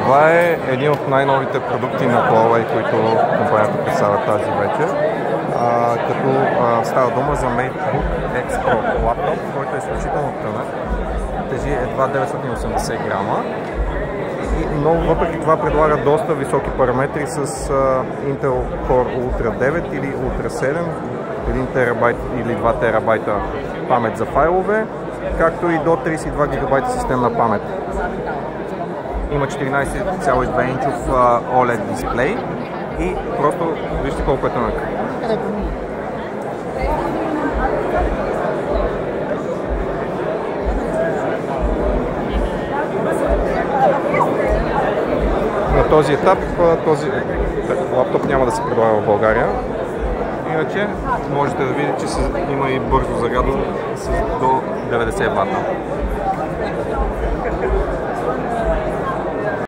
Това е един от най-новите продукти на Huawei, които компанията представя тази вечер. Като става дума за MateBook X Pro лаптоп, който е изключително тънък. Тежи едва 980 грама. Но въпреки това предлага доста високи параметри с Intel Core Ultra 9 или Ultra 7, 1 терабайт или 2 терабайта памет за файлове, както и до 32 гигабайта системна памет. Има 14,2 инчов OLED дисплей и просто вижте колко е тънък. На този етап този лаптоп няма да се предлага в България. Иначе можете да видите, че има и бързо зарядно до 90 вата.